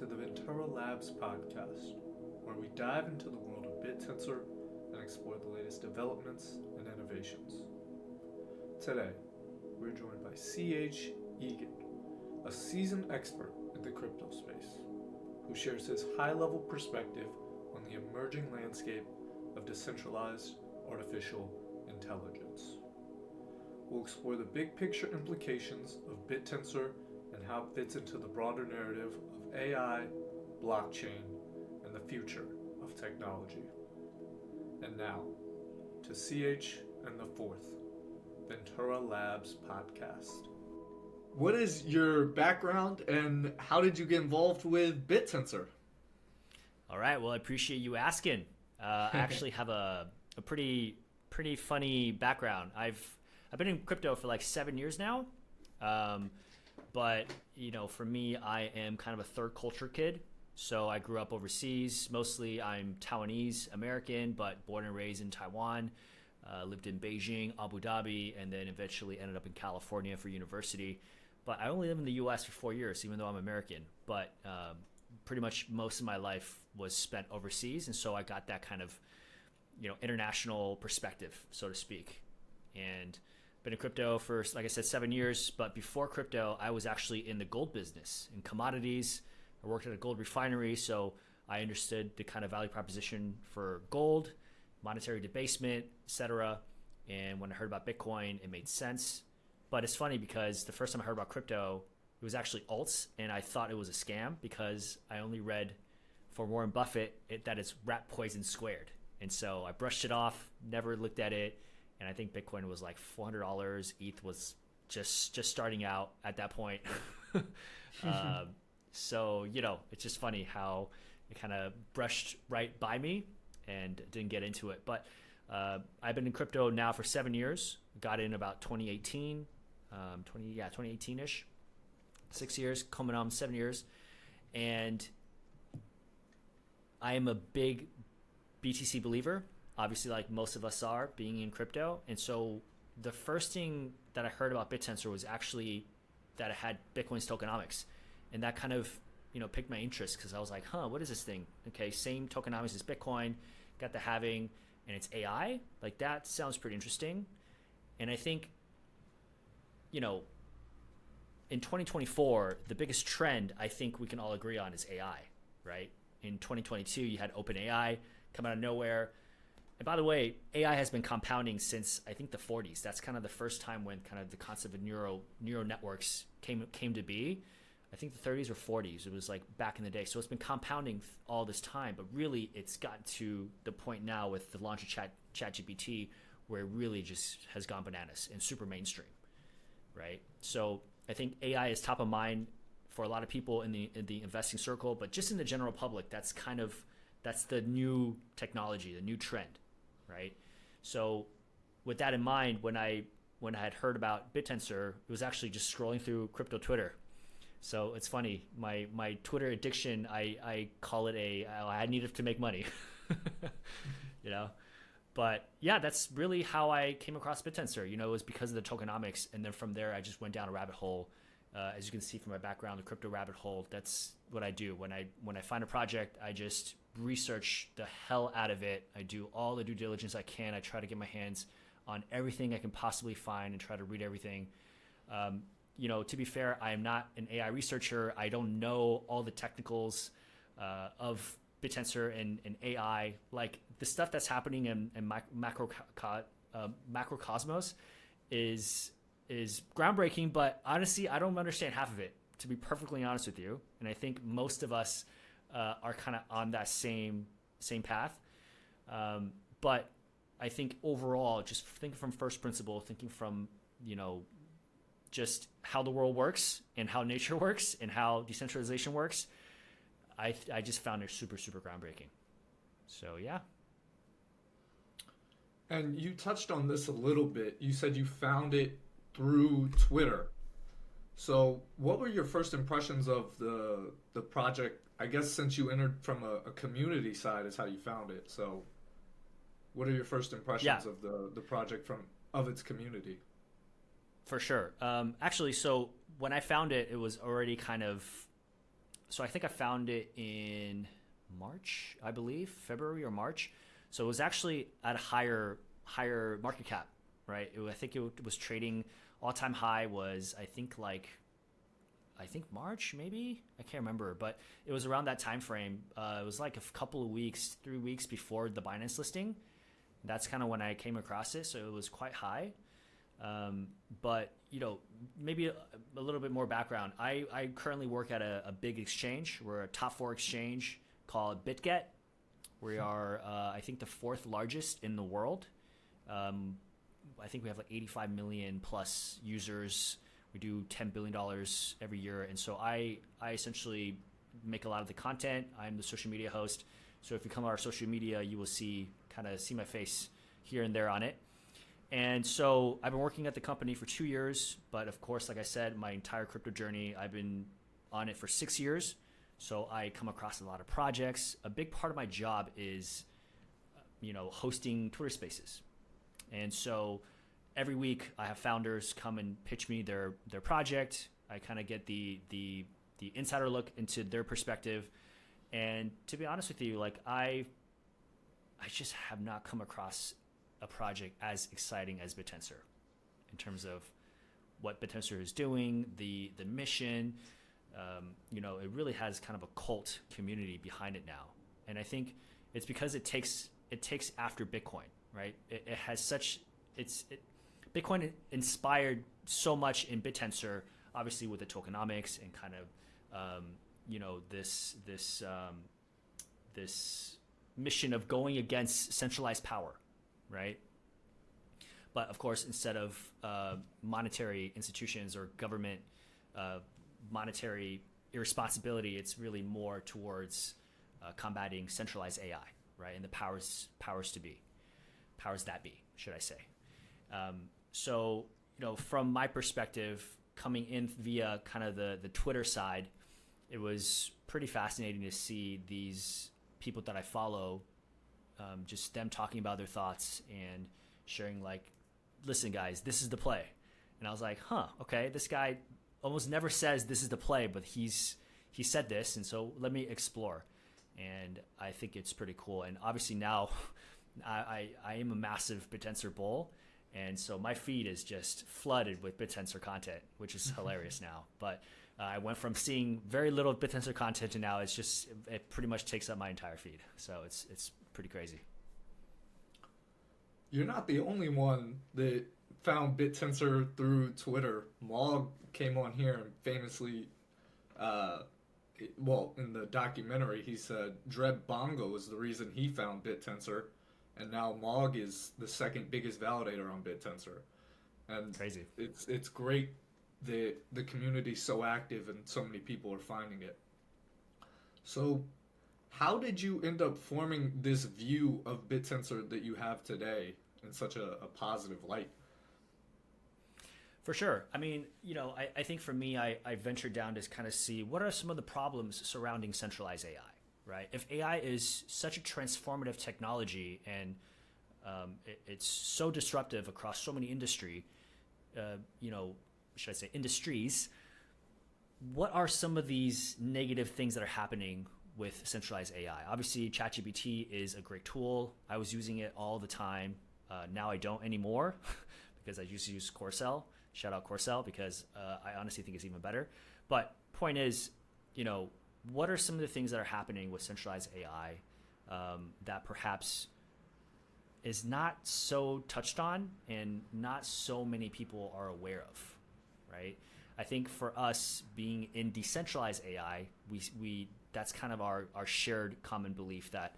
to the Ventura Labs podcast, where we dive into the world of Bittensor and explore the latest developments and innovations. Today, we're joined by C.H. Egan, a seasoned expert in the crypto space, who shares his high-level perspective on the emerging landscape of decentralized artificial intelligence. We'll explore the big picture implications of Bittensor and how it fits into the broader narrative of AI, blockchain, and the future of technology. And now, to CH and the fourth Ventura Labs podcast. What is your background and how did you get involved with Bittensor? All right, well, I appreciate you asking. I actually have a pretty funny background. I've been in crypto for like 7 years now. But, you know, for me, I am kind of a third culture kid. So I grew up overseas. Mostly I'm Taiwanese American, but born and raised in Taiwan. Lived in Beijing, Abu Dhabi, and then eventually ended up in California for university. But I only lived in the US for 4 years, even though I'm American. But pretty much most of my life was spent overseas. And so I got that kind of, international perspective, so to speak. And been in crypto for, like I said, 7 years. But before crypto, I was actually in the gold business, in commodities. I worked at a gold refinery, so I understood the kind of value proposition for gold, monetary debasement, etc. And when I heard about Bitcoin, it made sense. But it's funny because the first time I heard about crypto, it was actually alts, and I thought it was a scam because I only read for Warren Buffett that it's rat poison squared. And so I brushed it off, never looked at it. And I think Bitcoin was like $400. ETH was just starting out at that point. So, it's just funny how it kind of brushed right by me and didn't get into it. But I've been in crypto now for 7 years. Got in about 2018, 2018-ish. 6 years, coming on 7 years. And I am a big BTC believer. Obviously, like most of us are, being in crypto. And so the first thing that I heard about Bittensor was actually that it had Bitcoin's tokenomics. And that kind of, piqued my interest because I was like, what is this thing? Okay, same tokenomics as Bitcoin, got the halving, and it's AI. Like, that sounds pretty interesting. And I think, in 2024, the biggest trend I think we can all agree on is AI, right? In 2022, you had OpenAI come out of nowhere. And by the way, AI has been compounding since I think the 40s. That's kind of the first time when kind of the concept of neural networks came to be. I think the 30s or 40s. It was like back in the day. So it's been compounding all this time, but really it's gotten to the point now with the launch of ChatGPT where it really just has gone bananas and super mainstream, right? So I think AI is top of mind for a lot of people in the investing circle, but just in the general public, that's the new technology, the new trend. Right. So with that in mind, when I had heard about Bittensor, it was actually just scrolling through crypto Twitter. So it's funny, my Twitter addiction, I call it I needed to make money, but yeah, that's really how I came across Bittensor. It was because of the tokenomics. And then from there, I just went down a rabbit hole. As you can see from my background, the crypto rabbit hole, that's what I do. When I find a project, I just research the hell out of it. I do all the due diligence I can. I try to get my hands on everything I can possibly find and try to read everything. To be fair, I am not an AI researcher. I don't know all the technicals of Bittensor and AI. Like the stuff that's happening in macrocosmos is groundbreaking, but honestly, I don't understand half of it, to be perfectly honest with you. And I think most of us are kind of on that same path. But I think overall, just thinking from first principle, thinking from, just how the world works and how nature works and how decentralization works, I just found it super, super groundbreaking. So, yeah. And you touched on this a little bit. You said you found it through Twitter. So what were your first impressions of the project? I guess since you entered from a community side is how you found it. So what are your first impressions of the project of its community? For sure. Actually, so when I found it, it was already kind of So I think I found it in March, I believe, February or March. So it was actually at a higher market cap, right? I think it was trading all time high was I think March maybe, I can't remember, but it was around that time frame. It was like a couple of weeks, 3 weeks before the Binance listing. That's kind of when I came across it, so it was quite high. But maybe a little bit more background. I currently work at a big exchange. We're a top 4 exchange called Bitget. We are, I think, the 4th largest in the world. I think we have like 85 million plus users. We do $10 billion every year. And so I essentially make a lot of the content. I'm the social media host. So if you come to our social media, you will see my face here and there on it. And so I've been working at the company for 2 years. But of course, like I said, my entire crypto journey, I've been on it for 6 years. So I come across a lot of projects. A big part of my job is, hosting Twitter Spaces. And so every week I have founders come and pitch me their project. I kind of get the insider look into their perspective. And to be honest with you, like I just have not come across a project as exciting as Bittensor in terms of what Bittensor is doing, the mission. It really has kind of a cult community behind it now. And I think it's because it takes after Bitcoin, right? Bitcoin inspired so much in Bittensor, obviously with the tokenomics and kind of, this mission of going against centralized power, right? But of course, instead of monetary institutions or government monetary irresponsibility, it's really more towards combating centralized AI, right? And the powers that be, should I say? So from my perspective, coming in via kind of the Twitter side, it was pretty fascinating to see these people that I follow, just them talking about their thoughts and sharing like, listen guys, this is the play. And I was like, okay, this guy almost never says this is the play, but he said this, and so let me explore. And I think it's pretty cool. And obviously now I am a massive Bittensor bull, and so my feed is just flooded with Bittensor content, which is hilarious now. But I went from seeing very little Bittensor content to now it pretty much takes up my entire feed. So it's pretty crazy. You're not the only one that found Bittensor through Twitter. Mog came on here and famously, in the documentary, he said Dreb Bongo is the reason he found Bittensor, and now Mog is the second biggest validator on Bittensor. And crazy. It's great that the community's so active and so many people are finding it. So, how did you end up forming this view of Bittensor that you have today in such a positive light? For sure. I mean, I think for me, I ventured down to kind of see what are some of the problems surrounding centralized AI, right? If AI is such a transformative technology and it's so disruptive across so many industries, what are some of these negative things that are happening with centralized AI? Obviously, ChatGPT is a great tool. I was using it all the time. Now I don't anymore because I used to use Corcel. Shout out Corcel because I honestly think it's even better. But point is, what are some of the things that are happening with centralized AI that perhaps is not so touched on and not so many people are aware of, right? I think for us being in decentralized AI, we that's kind of our shared common belief that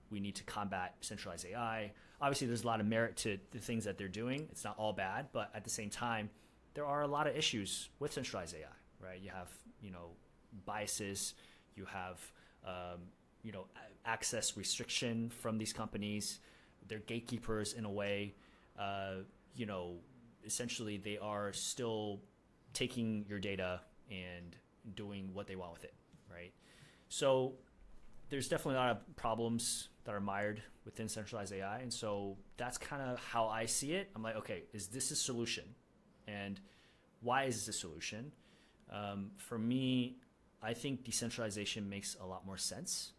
we need to combat centralized AI. Obviously, there's a lot of merit to the things that they're doing. It's not all bad, but at the same time, there are a lot of issues with centralized AI, right? You have, biases, you have, access restriction from these companies. They're gatekeepers in a way. Essentially, they are still taking your data and doing what they want with it, right? So there's definitely a lot of problems that are mired within centralized AI. And so that's kind of how I see it. I'm like, okay, is this a solution? And why is this a solution? For me, I think decentralization makes a lot more sense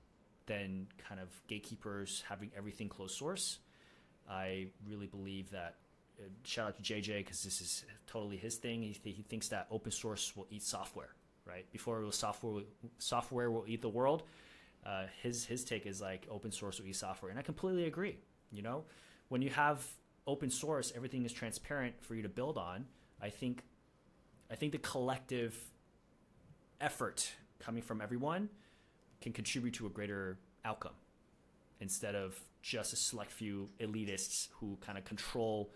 than kind of gatekeepers having everything closed source. I really believe that, shout out to JJ because this is totally his thing. He thinks that open source will eat software, right? Before it was software will eat the world. His take is like open source will eat software, and I completely agree. You know, when you have open source, everything is transparent for you to build on. I think the collective effort coming from everyone can contribute to a greater outcome instead of just a select few elitists who kind of control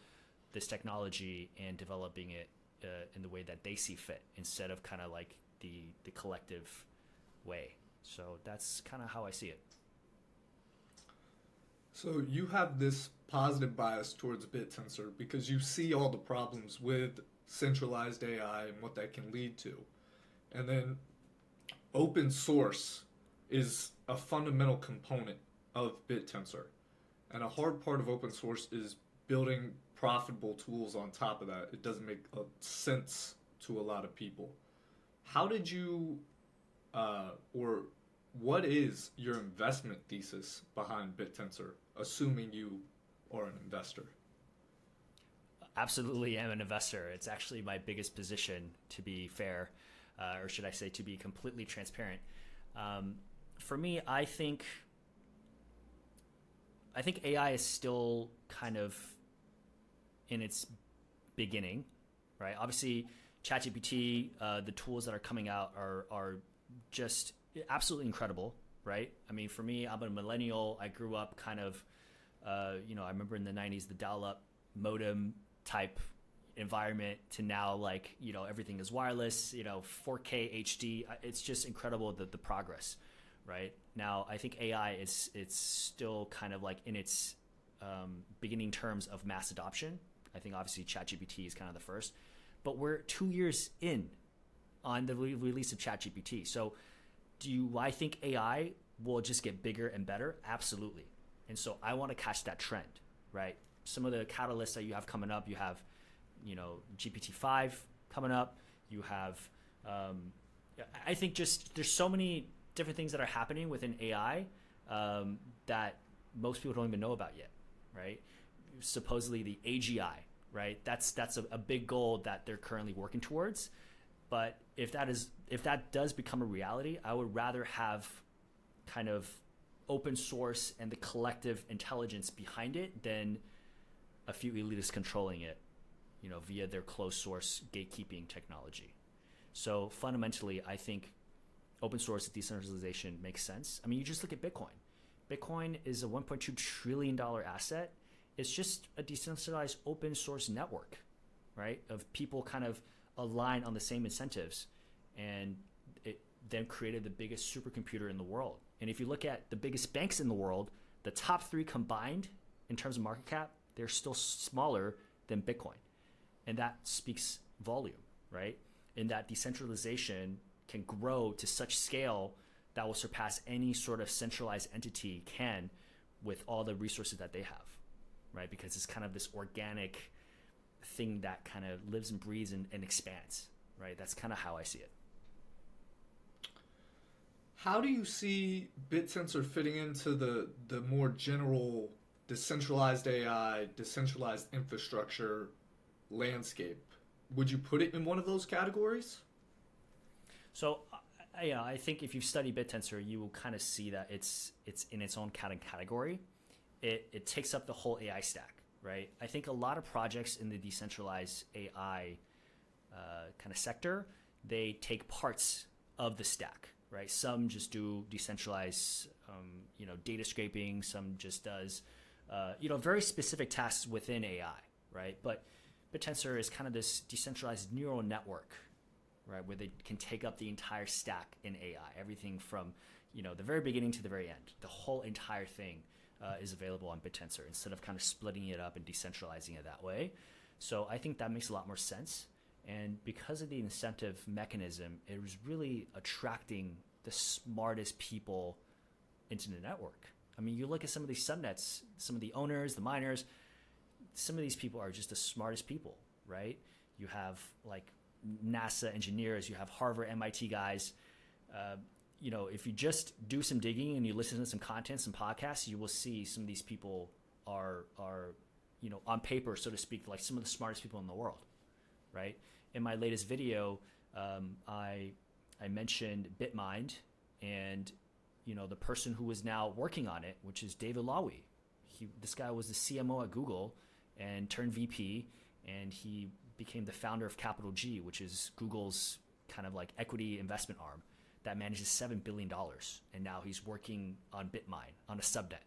this technology and developing it in the way that they see fit instead of kind of like the collective way. So that's kind of how I see it. So you have this positive bias towards Bittensor because you see all the problems with centralized AI and what that can lead to. And then open source is a fundamental component of Bittensor. And a hard part of open source is building profitable tools on top of that. It doesn't make sense to a lot of people. How did you, or what is your investment thesis behind Bittensor, assuming you are an investor? Absolutely am an investor. It's actually my biggest position, to be fair, or should I say to be completely transparent. For me, I think AI is still kind of in its beginning, right? Obviously, ChatGPT, the tools that are coming out are just absolutely incredible, right? I mean, for me, I'm a millennial. I grew up kind of, I remember in the 90s, the dial-up modem type environment to now, like, everything is wireless, 4K HD. It's just incredible the progress, right? Now, I think AI it's still kind of like in its beginning terms of mass adoption. I think obviously ChatGPT is kind of the first, but we're 2 years in on the release of ChatGPT. So do I think AI will just get bigger and better? Absolutely. And so I want to catch that trend, right? Some of the catalysts that you have coming up, you have, GPT-5 coming up. You have, I think just there's so many different things that are happening within AI that most people don't even know about yet, right? Supposedly the AGI, right? That's a big goal that they're currently working towards. But if that does become a reality, I would rather have kind of open source and the collective intelligence behind it than a few elitists controlling it, via their closed source gatekeeping technology. So fundamentally, I think open source decentralization makes sense. I mean, you just look at Bitcoin. Bitcoin is a $1.2 trillion asset. It's just a decentralized open source network, right? Of people kind of aligned on the same incentives. And it then created the biggest supercomputer in the world. And if you look at the biggest banks in the world, the top three combined in terms of market cap, they're still smaller than Bitcoin. And that speaks volume, right? And that decentralization can grow to such scale that will surpass any sort of centralized entity can with all the resources that they have, right? Because it's kind of this organic thing that kind of lives and breathes and expands, right? That's kind of how I see it. How do you see Bittensor fitting into the more general decentralized AI, decentralized infrastructure landscape? Would you put it in one of those categories? So, I think if you study Bittensor, you will kind of see that it's in its own category. It takes up the whole AI stack, right? I think a lot of projects in the decentralized AI kind of sector, they take parts of the stack, right? Some just do decentralized, data scraping. Some just does, very specific tasks within AI, right? But Bittensor is kind of this decentralized neural network, right, where they can take up the entire stack in AI, everything from, the very beginning to the very end. The whole entire thing is available on Bittensor instead of kind of splitting it up and decentralizing it that way. So I think that makes a lot more sense. And because of the incentive mechanism, it was really attracting the smartest people into the network. I mean, you look at some of these subnets, some of the owners, the miners, some of these people are just the smartest people, right? You have like NASA engineers, you have Harvard, MIT guys, if you just do some digging and you listen to some content, some podcasts, you will see some of these people are on paper, so to speak, like some of the smartest people in the world, right? In my latest video, I mentioned Bitmind and the person who is now working on it, which is David Lowy. This guy was the CMO at Google and turned VP, and he became the founder of Capital G, which is Google's kind of like equity investment arm that manages $7 billion. And now he's working on Bitmind on a subnet,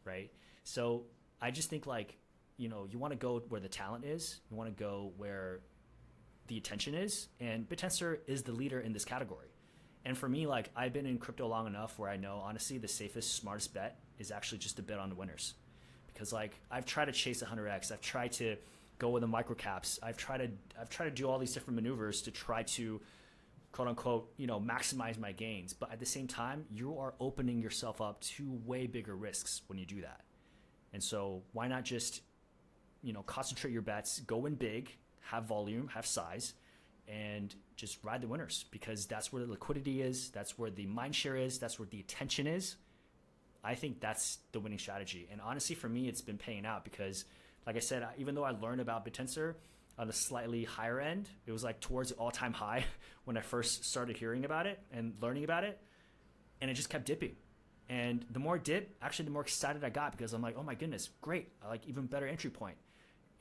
right? So I just think you want to go where the talent is. You want to go where the attention is. And Bittensor is the leader in this category. And for me, I've been in crypto long enough where I know, honestly, the safest, smartest bet is actually just to bet on the winners. Because I've tried to chase 100x. I've tried to go with the microcaps. I've tried to do all these different maneuvers to try to, quote unquote, maximize my gains. But at the same time, you are opening yourself up to way bigger risks when you do that. And so why not just, concentrate your bets, go in big, have volume, have size, and just ride the winners, because that's where the liquidity is. That's where the mind share is. That's where the attention is. I think that's the winning strategy. And honestly, for me, it's been paying out because, like I said, even though I learned about Bittensor on a slightly higher end, it was towards the all-time high when I first started hearing about it and learning about it. And it just kept dipping. And the more it dipped, actually, the more excited I got, because I'm like, oh my goodness, great. I like even better entry point.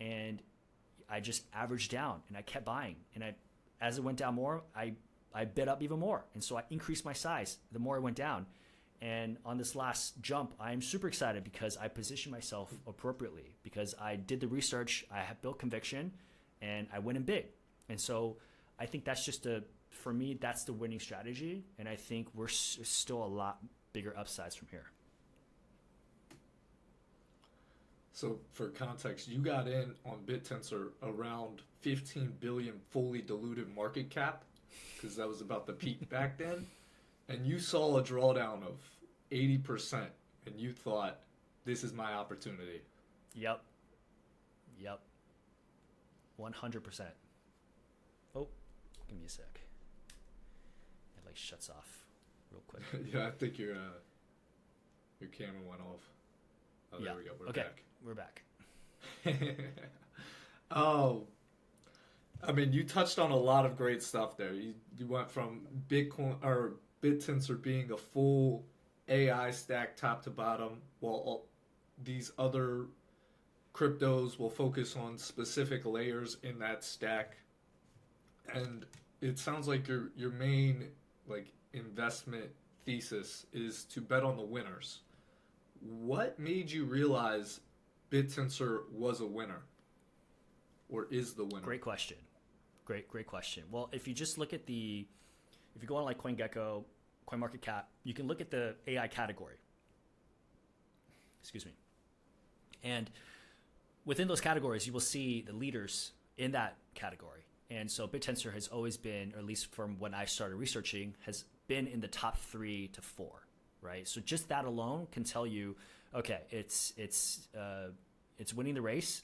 And I just averaged down and I kept buying. And as it went down more, I bid up even more. And so I increased my size the more it went down. And on this last jump, I'm super excited because I positioned myself appropriately, because I did the research, I have built conviction, and I went in big. And so I think that's for me, that's the winning strategy. And I think we're still a lot bigger upsides from here. So for context, you got in on Bittensor around 15 billion fully diluted market cap, because that was about the peak back then. And you saw a drawdown of 80%, and you thought, this is my opportunity. Yep. 100%. Oh, give me a sec. It shuts off real quick. Yeah, I think your camera went off. Oh, there we go. We're back. We're back. Oh, I mean, you touched on a lot of great stuff there. You went from Bittensor being a full AI stack top to bottom, while these other cryptos will focus on specific layers in that stack. And it sounds like your main investment thesis is to bet on the winners. What made you realize Bittensor was a winner, or is the winner? Great question. Great question. Well, if you just look at if you go on CoinGecko, CoinMarketCap, you can look at the AI category. Excuse me. And within those categories, you will see the leaders in that category. And so Bittensor has always been, or at least from when I started researching, has been in the top 3 to 4, right? So just that alone can tell you, okay, it's winning the race.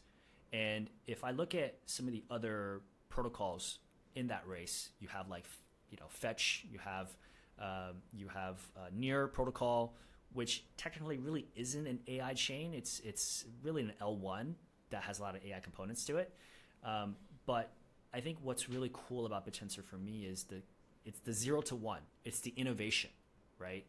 And if I look at some of the other protocols in that race, you have Fetch, you have Near protocol, which technically really isn't an AI chain. It's really an L1 that has a lot of AI components to it. But I think what's really cool about Bittensor for me is it's the 0 to 1. It's the innovation, right?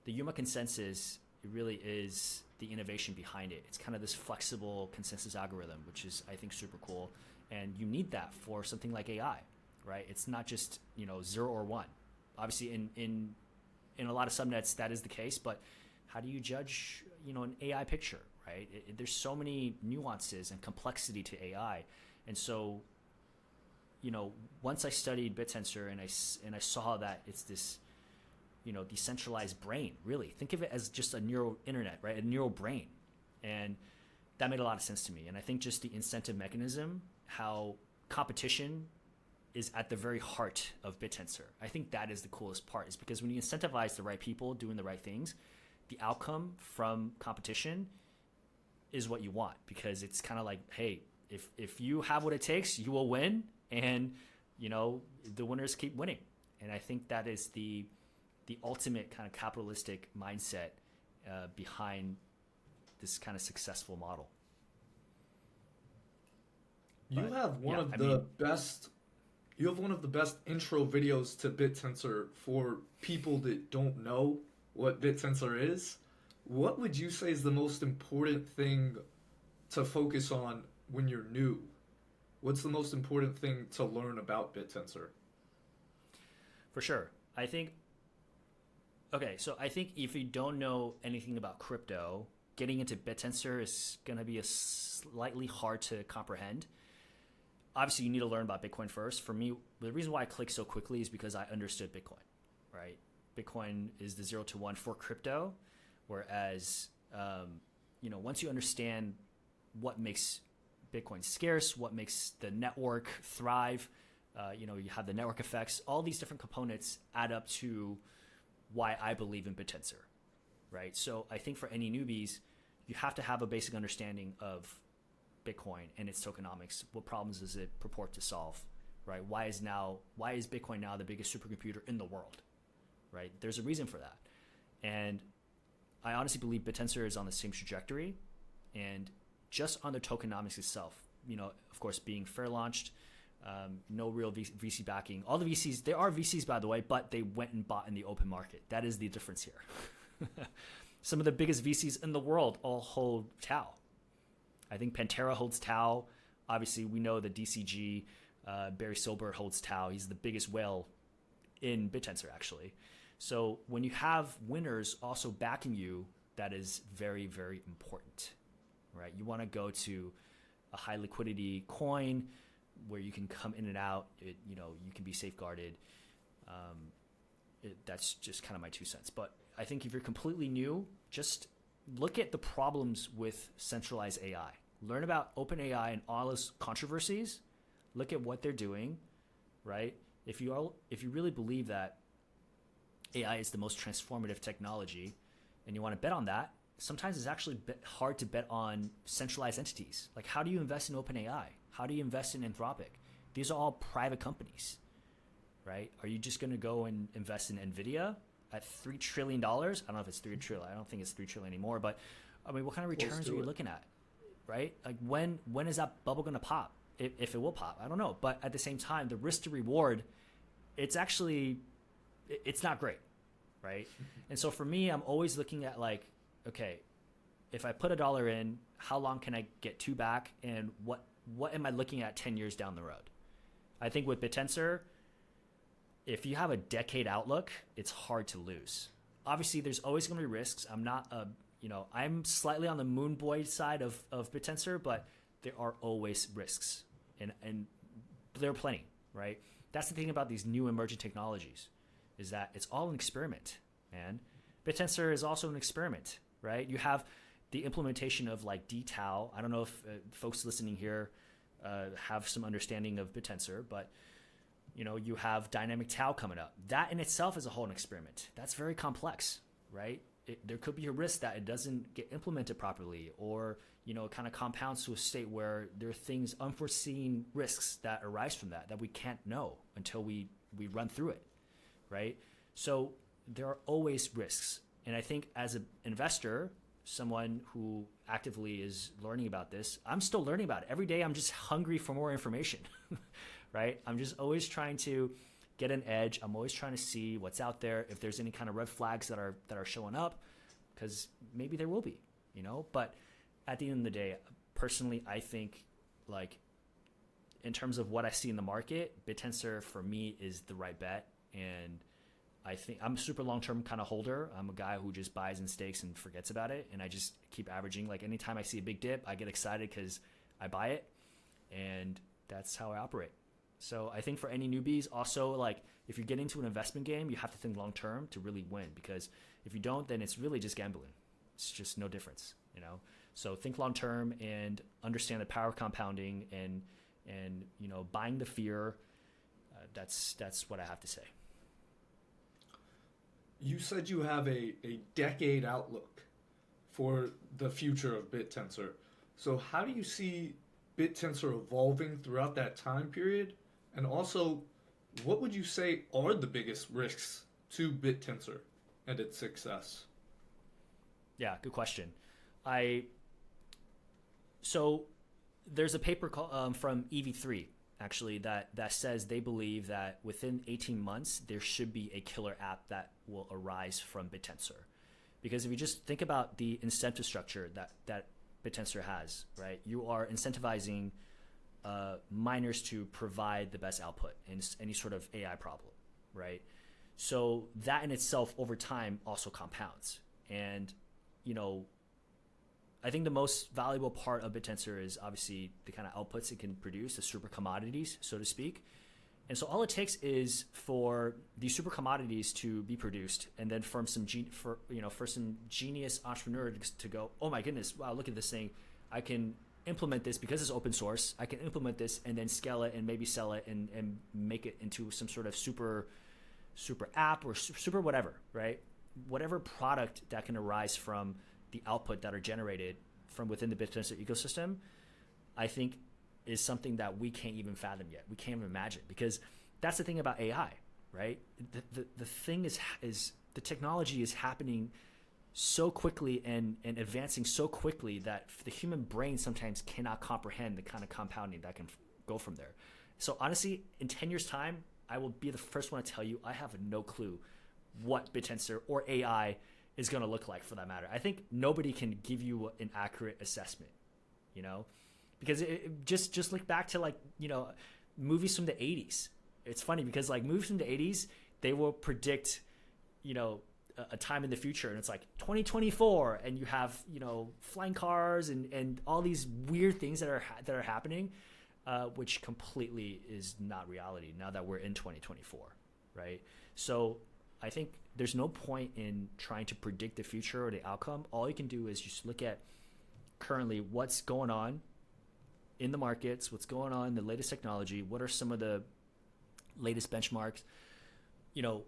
The Yuma consensus, it really is the innovation behind it. It's kind of this flexible consensus algorithm, which is, I think, super cool. And you need that for something like AI, right? It's not just 0 or 1. Obviously, in a lot of subnets that is the case, but how do you judge an AI picture, right? There's so many nuances and complexity to AI, and so once I studied Bittensor and I saw that it's this decentralized brain. Really, think of it as just a neural internet, right? A neural brain, and that made a lot of sense to me. And I think just the incentive mechanism, how competition is at the very heart of Bittensor. I think that is the coolest part, is because when you incentivize the right people doing the right things, the outcome from competition is what you want, because it's kind of like, hey, if you have what it takes, you will win, and the winners keep winning. And I think that is the the ultimate kind of capitalistic mindset behind this kind of successful model. You But have one yeah, of I the mean, best you have one of the best intro videos to Bittensor for people that don't know what Bittensor is. What would you say is the most important thing to focus on when you're new? What's the most important thing to learn about Bittensor? for sure. I think okay, so I think if you don't know anything about crypto, getting into Bittensor is going to be a slightly hard to comprehend. Obviously, you need to learn about Bitcoin first. For me, the reason why I clicked so quickly is because I understood Bitcoin, right? Bitcoin is the 0 to 1 for crypto, whereas once you understand what makes Bitcoin scarce, what makes the network thrive, you have the network effects. All these different components add up to why I believe in Bittensor, right? So I think for any newbies, you have to have a basic understanding of Bitcoin and its tokenomics. What problems does it purport to solve, right? Why is Bitcoin now the biggest supercomputer in the world, right? There's a reason for that, and I honestly believe Bittensor is on the same trajectory, and just on the tokenomics itself, of course, being fair launched, no real VC backing. All the VCs, there are VCs by the way, but they went and bought in the open market. That is the difference here. Some of the biggest VCs in the world all hold Tau. I think Pantera holds Tau. Obviously, we know the DCG, Barry Silbert holds Tau. He's the biggest whale in Bittensor, actually. So when you have winners also backing you, that is very, very important, right? You want to go to a high liquidity coin where you can come in and out. You can be safeguarded. That's just kind of my 2 cents. But I think if you're completely new, just look at the problems with centralized AI. Learn about OpenAI and all its controversies. Look at what they're doing, right? If you really believe that AI is the most transformative technology, and you want to bet on that, sometimes it's actually hard to bet on centralized entities. Like, how do you invest in OpenAI? How do you invest in Anthropic? These are all private companies, right? Are you just going to go and invest in NVIDIA at $3 trillion? I don't know if it's 3 trillion. I don't think it's 3 trillion anymore, but I mean, what kind of returns are you looking at, right? Like, when is that bubble going to pop? If it will pop, I don't know. But at the same time, the risk to reward, it's not great, right? And so for me, I'm always looking at like, okay, if I put $1 in, how long can I get 2 back, and what am I looking at 10 years down the road? I think with Bittensor, if you have a decade outlook, it's hard to lose. Obviously, there's always going to be risks. I'm slightly on the moon boy side of Bittensor, but there are always risks, and there are plenty, right? That's the thing about these new emerging technologies, is that it's all an experiment, man. Bittensor is also an experiment, right? You have the implementation of like DTAO. I don't know if folks listening here have some understanding of Bittensor, but you have dynamic Tau coming up. That in itself is a whole experiment. That's very complex, right? There could be a risk that it doesn't get implemented properly, or it kind of compounds to a state where there are things, unforeseen risks that arise from that we can't know until we run through it, right? So there are always risks. And I think as an investor, someone who actively is learning about this, I'm still learning about it. Every day I'm just hungry for more information, right? I'm just always trying to get an edge. I'm always trying to see what's out there, if there's any kind of red flags that are showing up, because maybe there will be, But at the end of the day, personally, I think, like, in terms of what I see in the market, Bittensor for me is the right bet. And I think I'm a super long-term kind of holder. I'm a guy who just buys and stakes and forgets about it. And I just keep averaging. Like, anytime I see a big dip, I get excited because I buy it. And that's how I operate. So I think for any newbies, also, like, if you're getting into an investment game, you have to think long-term to really win. Because if you don't, then it's really just gambling. It's just no difference, So think long-term and understand the power of compounding and buying the fear. That's what I have to say. You said you have a decade outlook for the future of Bittensor. So how do you see Bittensor evolving throughout that time period? And also, what would you say are the biggest risks to Bittensor and its success? Yeah, good question. I so there's a paper from EV3 actually that says they believe that within 18 months there should be a killer app that will arise from Bittensor. Because if you just think about the incentive structure that Bittensor has, right? You are incentivizing miners to provide the best output in any sort of AI problem, right? So that in itself over time also compounds. And, you know, I think the most valuable part of Bittensor is obviously the kind of outputs it can produce, the super commodities, so to speak. And so all it takes is for these super commodities to be produced, and then from some for some genius entrepreneur to go, oh my goodness, wow, look at this thing. I can implement this because it's open source. I can implement this and then scale it and maybe sell it and make it into some sort of super app or super whatever, right? Whatever product that can arise from the output that are generated from within the Bittensor ecosystem, I think is something that we can't even fathom yet. We can't even imagine, because that's the thing about AI, right? The thing is the technology is happening so quickly and advancing so quickly that the human brain sometimes cannot comprehend the kind of compounding that can go from there. So honestly, in 10 years time, I will be the first one to tell you I have no clue what Bittensor or AI is going to look like, for that matter. I think nobody can give you an accurate assessment, you know, because just look back to, like, you know, movies from the 80s. It's funny because, like, movies from the 80s, they will predict, you know, a time in the future, and it's like 2024, and you have, you know, flying cars and all these weird things that are happening, which completely is not reality now that we're in 2024, right? So I think there's no point in trying to predict the future or the outcome. All you can do is just look at currently what's going on in the markets, what's going on in the latest technology, what are some of the latest benchmarks. You know,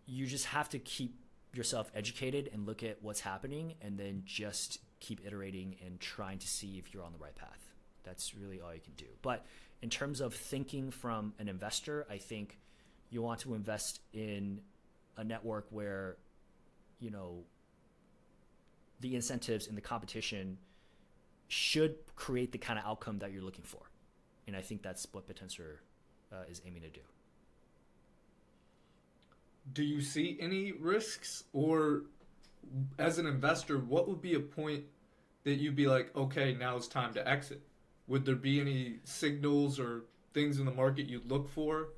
you just have to keep yourself educated and look at what's happening, and then just keep iterating and trying to see if you're on the right path. That's really all you can do. But in terms of thinking from an investor, I think you want to invest in a network where, you know, the incentives and the competition should create the kind of outcome that you're looking for. And I think that's what Bittensor is aiming to do. Do you see any risks, or as an investor, what would be a point that you'd be like, okay, now it's time to exit? Would there be any signals or things in the market you'd look for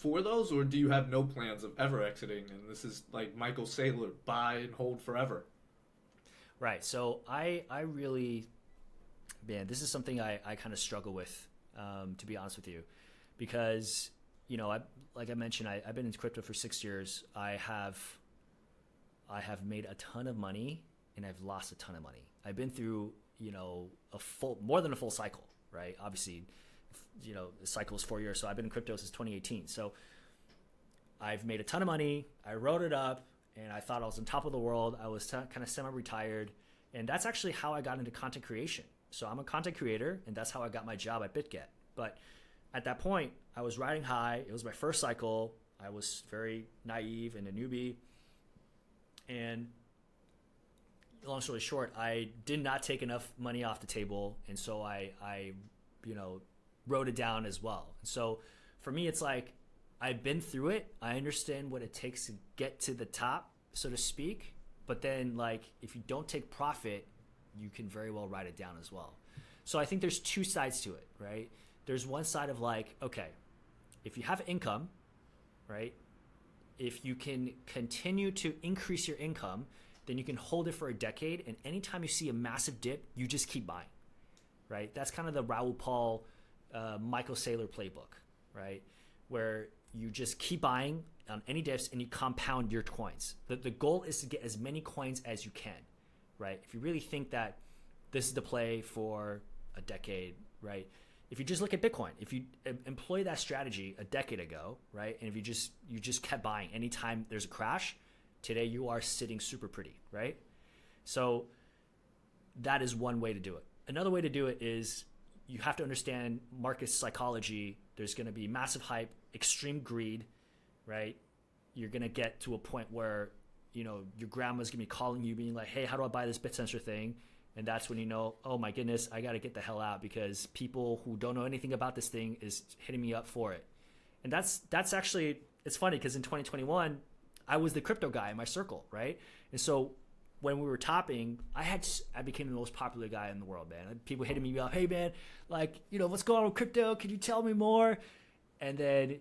those, or do you have no plans of ever exiting, and this is like Michael Saylor, buy and hold forever? Right. So I really, man, this is something I kind of struggle with, to be honest with you, because, you know, like I mentioned, I've been in crypto for 6 years. I have made a ton of money, and I've lost a ton of money. I've been through, you know, more than a full cycle, right? Obviously, you know, the cycle is 4 years. So I've been in crypto since 2018. So I've made a ton of money. I wrote it up, and I thought I was on top of the world. I was kind of semi-retired. And that's actually how I got into content creation. So I'm a content creator, and that's how I got my job at Bitget. But at that point, I was riding high. It was my first cycle. I was very naive and a newbie. And long story short, I did not take enough money off the table. And so I you know, wrote it down as well. And so for me, it's like, I've been through it. I understand what it takes to get to the top, so to speak. But then, like, if you don't take profit, you can very well write it down as well. So I think there's two sides to it, right? There's one side of, like, okay, if you have income, right? If you can continue to increase your income, then you can hold it for a decade. And anytime you see a massive dip, you just keep buying, right? That's kind of the Raoul Paul, Michael Saylor playbook, right? Where you just keep buying on any dips and you compound your coins. The goal is to get as many coins as you can, right? If you really think that this is the play for a decade, right? If you just look at Bitcoin, if you employ that strategy a decade ago, right? And if you just kept buying anytime there's a crash, today you are sitting super pretty, right? So that is one way to do it. Another way to do it is you have to understand market psychology. There's going to be massive hype, extreme greed, right? you're gonna get to a point where your grandma's gonna be calling you, being like, "Hey, how do I buy this Bittensor thing?" And that's when you know, oh my goodness, I got to get the hell out because people who don't know anything about this thing is hitting me up for it. And that's actually, it's funny because in 2021, I was the crypto guy in my circle, right? And so when we were topping, I became the most popular guy in the world, man. People hitting me up, "Hey man, like, what's going on with crypto? Can you tell me more?" And then,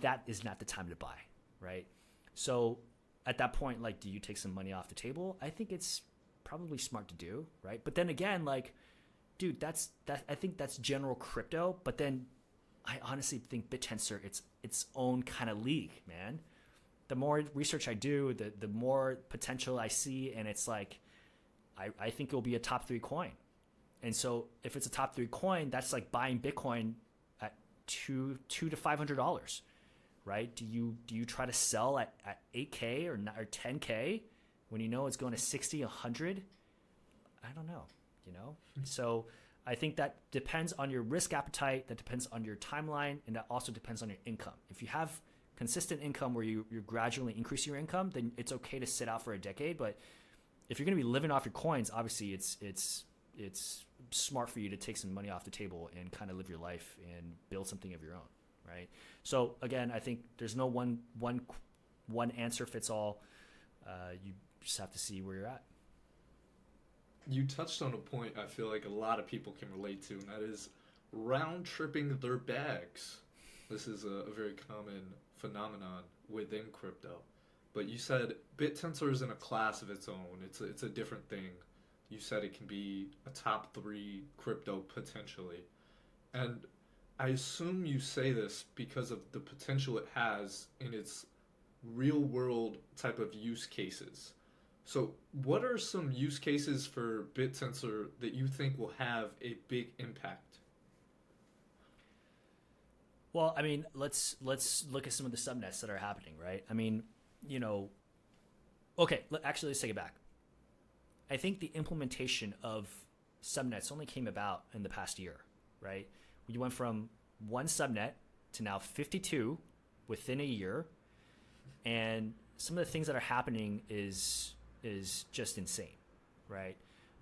that is not the time to buy, right? So at that point, like, do you take some money off the table? I think it's probably smart to do, right? But then again, like, dude, I think that's general crypto. But then I honestly think Bittensor, it's its own kind of league, man. The more research I do, the more potential I see, and it's like I think it'll be a top 3 coin. And so if it's a top 3 coin, that's like buying Bitcoin at $200 to $500, right? Do you try to sell at 8K or 10K when you know it's going to 60, 100? I don't know, So I think that depends on your risk appetite, that depends on your timeline, and that also depends on your income. If you have consistent income where you're gradually increasing your income, then it's okay to sit out for a decade. But if you're going to be living off your coins, obviously it's smart for you to take some money off the table and kind of live your life and build something of your own, right? So again, I think there's no one answer fits all. You just have to see where you're at. You touched on a point I feel like a lot of people can relate to, and that is round tripping their bags. This is a very common phenomenon within crypto. But you said Bittensor is in a class of its own. It's a different thing. You said it can be a top 3 crypto potentially. And I assume you say this because of the potential it has in its real world type of use cases. So what are some use cases for Bittensor that you think will have a big impact? Well, I mean, let's look at some of the subnets that are happening, right? I mean, okay, actually, let's take it back. I think the implementation of subnets only came about in the past year, right? We went from one subnet to now 52 within a year, and some of the things that are happening is just insane, right?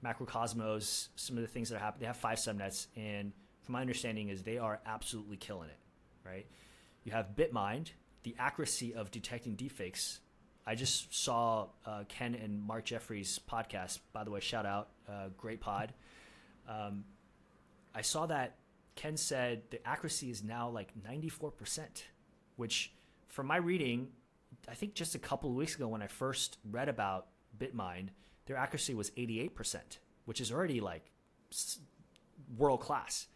Macrocosmos, some of the things that are happening, they have 5 subnets, and from my understanding is they are absolutely killing it, right? You have BitMind, the accuracy of detecting deepfakes. I just saw Ken and Mark Jeffries' podcast, by the way, shout out, great pod. I saw that Ken said the accuracy is now like 94%, which from my reading, I think just a couple of weeks ago when I first read about BitMind, their accuracy was 88%, which is already like world class.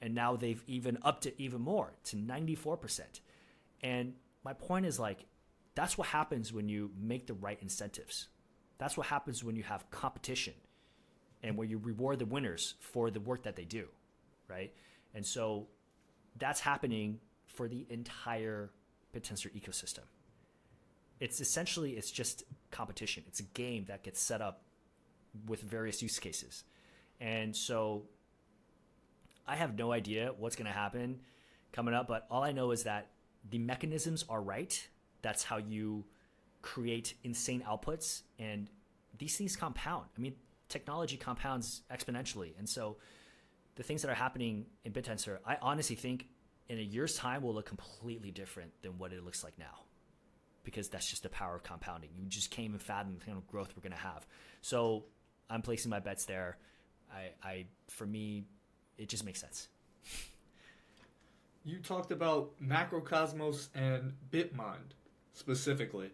And now they've even upped it even more to 94%. And my point is like, that's what happens when you make the right incentives. That's what happens when you have competition and where you reward the winners for the work that they do, right? And so that's happening for the entire Bittensor ecosystem. It's just competition. It's a game that gets set up with various use cases. And so I have no idea what's going to happen coming up, but all I know is that the mechanisms are right. That's how you create insane outputs, and these things compound. I mean, technology compounds exponentially. And so the things that are happening in Bittensor, I honestly think in a year's time will look completely different than what it looks like now, because that's just the power of compounding. You just can't even fathom the kind of growth we're going to have. So I'm placing my bets there. For me, it just makes sense. You talked about Macrocosmos and BitMind specifically.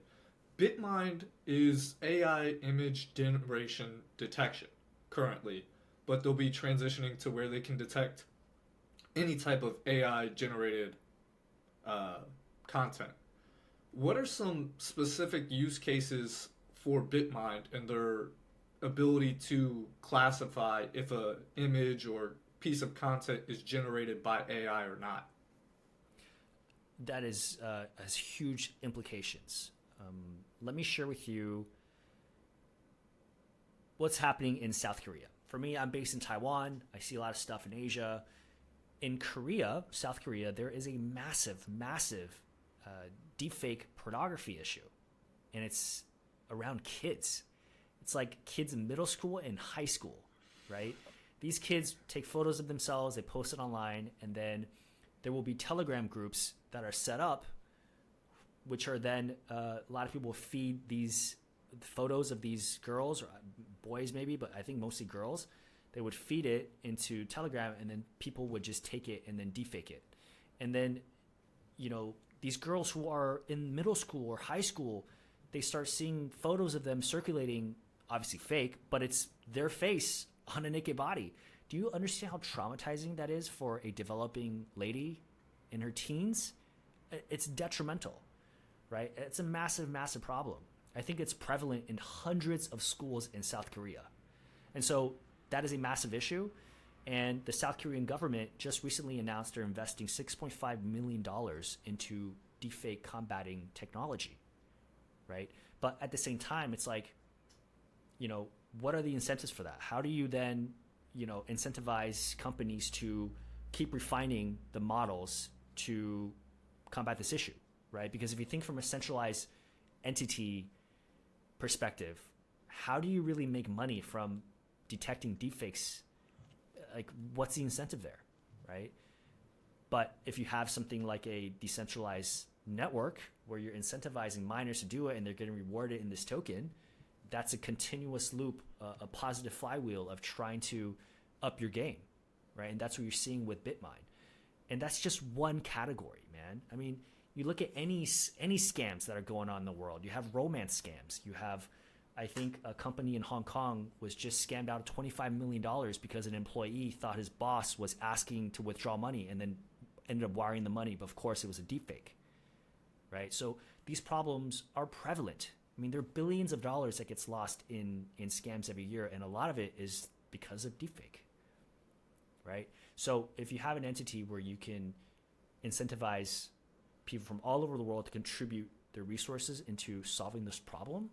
BitMind is AI image generation detection currently, but they'll be transitioning to where they can detect any type of AI generated content. What are some specific use cases for BitMind and their ability to classify if an image or piece of content is generated by AI or not? That has huge implications. Let me share with you what's happening in South Korea. For me, I'm based in Taiwan. I see a lot of stuff in Asia. In Korea, South Korea, there is a massive deepfake pornography issue, and it's around kids. It's like kids in middle school and high school, right? These kids take photos of themselves, they post it online, and then there will be Telegram groups that are set up, which are then a lot of people feed these photos of these girls or boys maybe, but I think mostly girls. They would feed it into Telegram, and then people would just take it and then defake it. And then, these girls who are in middle school or high school, they start seeing photos of them circulating, obviously fake, but it's their face on a naked body. Do you understand how traumatizing that is for a developing lady in her teens? It's detrimental, right? It's a massive, massive problem. I think it's prevalent in hundreds of schools in South Korea. And so that is a massive issue. And the South Korean government just recently announced they're investing $6.5 million into deepfake combating technology, right? But at the same time, it's like, what are the incentives for that? How do you then, incentivize companies to keep refining the models to combat this issue, right? Because if you think from a centralized entity perspective, how do you really make money from detecting deepfakes? Like, what's the incentive there, right? But if you have something like a decentralized network where you're incentivizing miners to do it and they're getting rewarded in this token, that's a continuous loop, a positive flywheel of trying to up your game, right? And that's what you're seeing with Bitmine. And that's just one category, man. I mean, you look at any scams that are going on in the world. You have romance scams. You have, I think, a company in Hong Kong was just scammed out of $25 million because an employee thought his boss was asking to withdraw money and then ended up wiring the money. But of course, it was a deepfake, right? So these problems are prevalent. I mean, there are billions of dollars that gets lost in scams every year, and a lot of it is because of deepfake, right? So if you have an entity where you can incentivize people from all over the world to contribute their resources into solving this problem,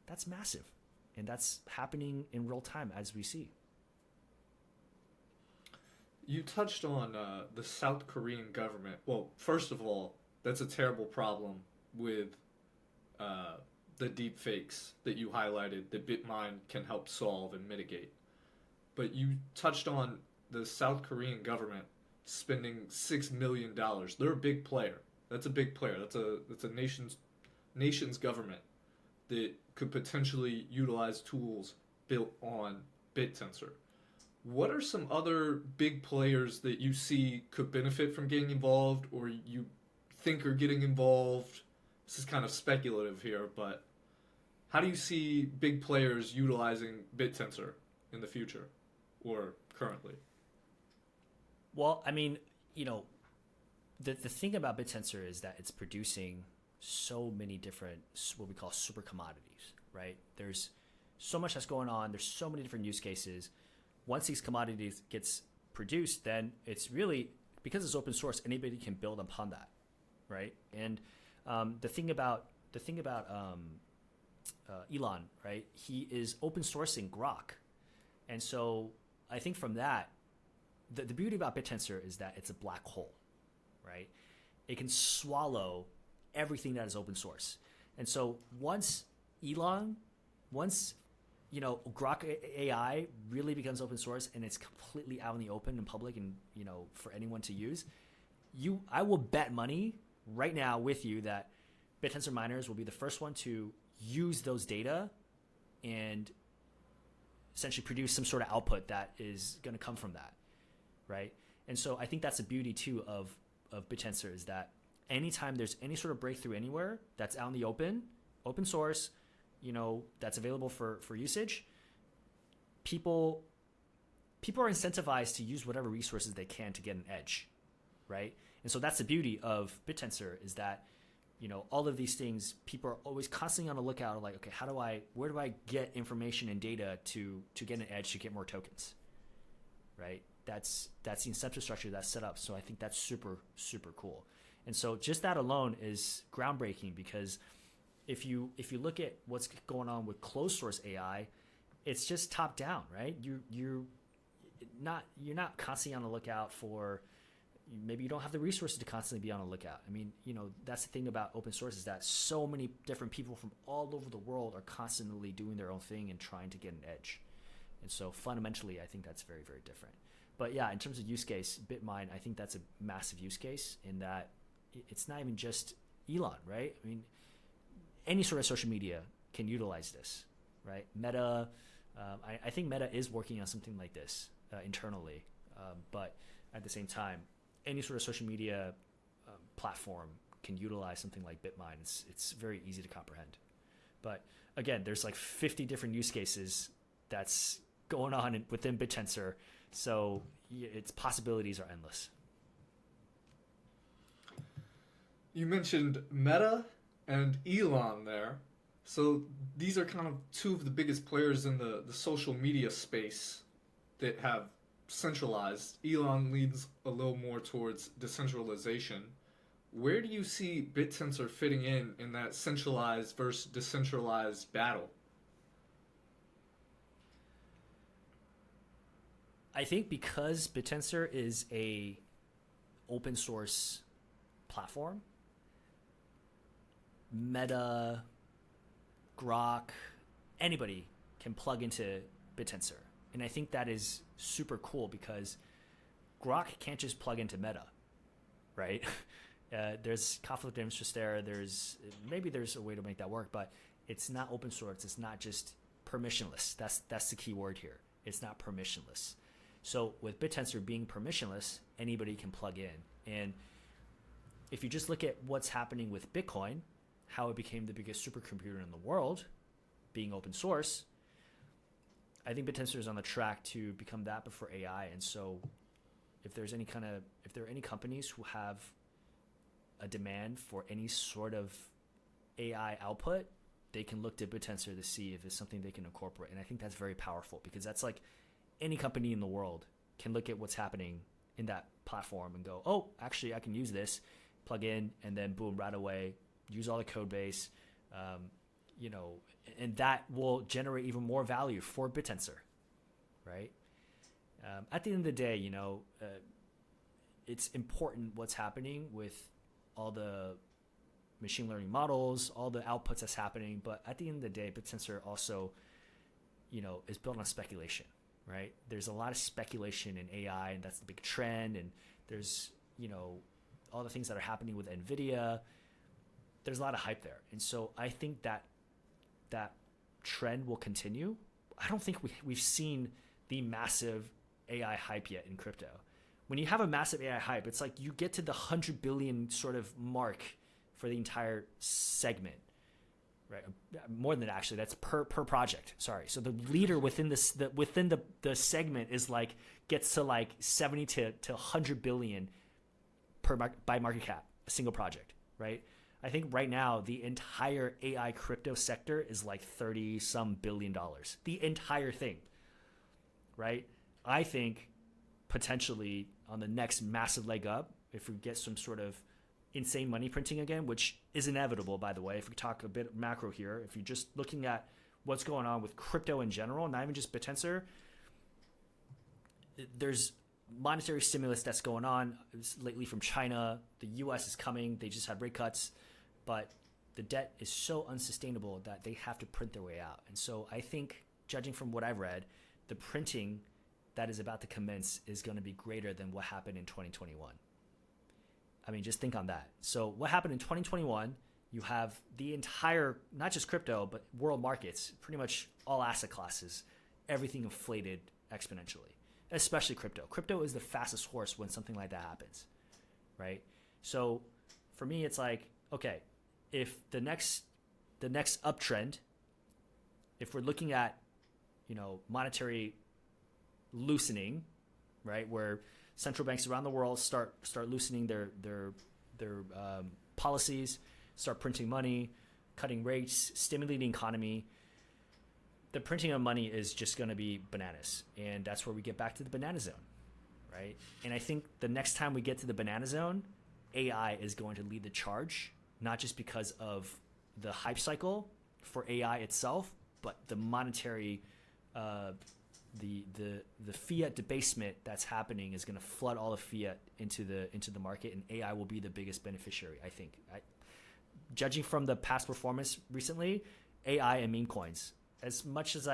that's massive. And that's happening in real time as we see. You touched on the South Korean government. Well, first of all, that's a terrible problem with the deep fakes that you highlighted that Bitmine can help solve and mitigate. But you touched on the South Korean government spending $6 million. They're a big player. That's a big player. That's a nation's government that could potentially utilize tools built on Bittensor. What are some other big players that you see could benefit from getting involved, or you think are getting involved? This is kind of speculative here, but how do you see big players utilizing Bittensor in the future or currently? Well, I mean, the thing about Bittensor is that it's producing so many different, what we call super commodities, right? There's so much that's going on. There's so many different use cases. Once these commodities gets produced, then it's really, because it's open source, anybody can build upon that, right? And the thing about Elon, right? He is open sourcing Grok, and so I think from that, the beauty about Bittensor is that it's a black hole, right? It can swallow everything that is open source, and so once Grok AI really becomes open source and it's completely out in the open and public and for anyone to use, I will bet money right now with you that Bittensor miners will be the first one to use those data and essentially produce some sort of output that is going to come from that, right? And so I think that's the beauty too of Bittensor, is that anytime there's any sort of breakthrough anywhere that's out in the open source, that's available for usage, people are incentivized to use whatever resources they can to get an edge, right? And so that's the beauty of Bittensor, is that all of these things, people are always constantly on the lookout, like, okay, where do I get information and data to get an edge, to get more tokens, right? That's the incentive structure that's set up. So I think that's super, super cool. And so just that alone is groundbreaking, because if you look at what's going on with closed source AI, it's just top down, right? You're not constantly on the lookout for maybe you don't have the resources to constantly be on the lookout. I mean, that's the thing about open source is that so many different people from all over the world are constantly doing their own thing and trying to get an edge. And so fundamentally, I think that's very, very different. But yeah, in terms of use case, BitMine, I think that's a massive use case in that it's not even just Elon, right? I mean, any sort of social media can utilize this, right? Meta, I think Meta is working on something like this internally, but at the same time, any sort of social media platform can utilize something like BitMine. It's very easy to comprehend. But again, there's like 50 different use cases that's going on within Bittensor, so its possibilities are endless. You mentioned Meta and Elon there. So these are kind of two of the biggest players in the social media space that have centralized. Elon leans a little more towards decentralization. Where do you see Bittensor fitting in that centralized versus decentralized battle? I think because Bittensor is a open source platform, Meta, Grok, anybody can plug into Bittensor. And I think that is super cool because Grok can't just plug into Meta, right? There's conflict of interest there. Maybe there's a way to make that work, but it's not open source. It's not just permissionless. That's the key word here. It's not permissionless. So with Bittensor being permissionless, anybody can plug in. And if you just look at what's happening with Bitcoin, how it became the biggest supercomputer in the world, being open source, I think Bittensor is on the track to become that, but for AI. And so if there are any companies who have a demand for any sort of AI output, they can look to Bittensor to see if it's something they can incorporate. And I think that's very powerful because that's like any company in the world can look at what's happening in that platform and go, oh, actually I can use this, plug in, and then boom, right away, use all the code base, and that will generate even more value for Bittensor, right? At the end of the day, it's important what's happening with all the machine learning models, all the outputs that's happening. But at the end of the day, Bittensor also, is built on speculation, right? There's a lot of speculation in AI, and that's the big trend. And there's, all the things that are happening with NVIDIA. There's a lot of hype there. And so I think that trend will continue. I don't think we've seen the massive AI hype yet in crypto. When you have a massive AI hype, it's like you get to the 100 billion sort of mark for the entire segment, right? More than that, actually. That's per project. Sorry. So the leader within the segment is like gets to like 70 to 100 billion by market cap, a single project, right? I think right now the entire AI crypto sector is like 30 some billion dollars. The entire thing, right? I think potentially on the next massive leg up, if we get some sort of insane money printing again, which is inevitable, by the way, if we talk a bit macro here, if you're just looking at what's going on with crypto in general, not even just Bittensor, there's monetary stimulus that's going on lately from China. The US is coming. They just had rate cuts, but the debt is so unsustainable that they have to print their way out. And so I think, judging from what I've read, the printing that is about to commence is going to be greater than what happened in 2021. I mean, just think on that. So what happened in 2021, you have the entire, not just crypto, but world markets, pretty much all asset classes, everything inflated exponentially, especially crypto. Crypto is the fastest horse when something like that happens, right? So for me, it's like, okay, if the next uptrend, if we're looking at, monetary loosening, right, where central banks around the world start loosening their policies, start printing money, cutting rates, stimulating the economy, the printing of money is just going to be bananas. And that's where we get back to the banana zone, right? And I think the next time we get to the banana zone, AI is going to lead the charge, not just because of the hype cycle for AI itself, but the monetary the fiat debasement that's happening is going to flood all the fiat into the market, and AI will be the biggest beneficiary. I think. Judging from the past performance recently, AI and meme coins. As much as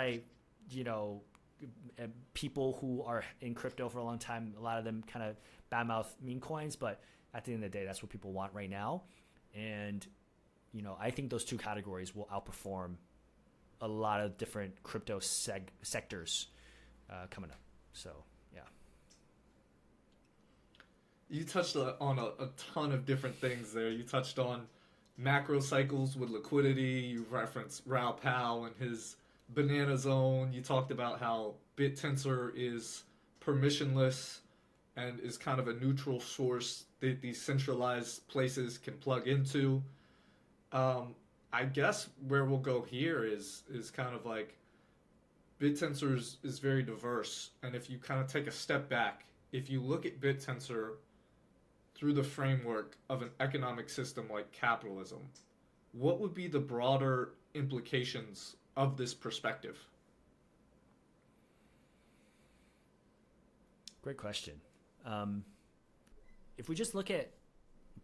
people who are in crypto for a long time, a lot of them kind of badmouth meme coins, but at the end of the day, that's what people want right now. And I think those two categories will outperform a lot of different crypto sectors coming up. So, yeah. You touched on a ton of different things there. You touched on macro cycles with liquidity. You referenced Rao Powell and his banana zone. You talked about how Bittensor is permissionless and is kind of a neutral source that these centralized places can plug into. I guess where we'll go here is kind of like Bittensor is very diverse, and if you kind of take a step back, if you look at Bittensor through the framework of an economic system like capitalism, what would be the broader implications of this perspective? Great question. If we just look at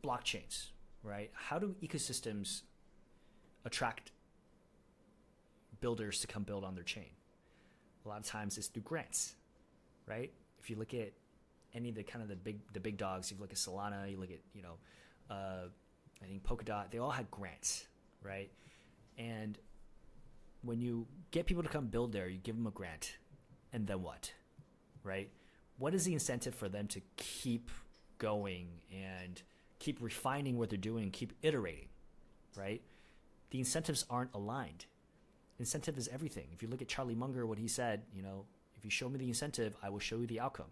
blockchains, right? How do ecosystems attract builders to come build on their chain? A lot of times it's through grants, right? If you look at any of the big dogs, you look at Solana, you look at I think Polkadot, they all had grants, right? And when you get people to come build there, you give them a grant, and then what, right? What is the incentive for them to keep going and keep refining what they're doing and keep iterating, right? The incentives aren't aligned. Incentive is everything. If you look at Charlie Munger, what he said, if you show me the incentive, I will show you the outcome.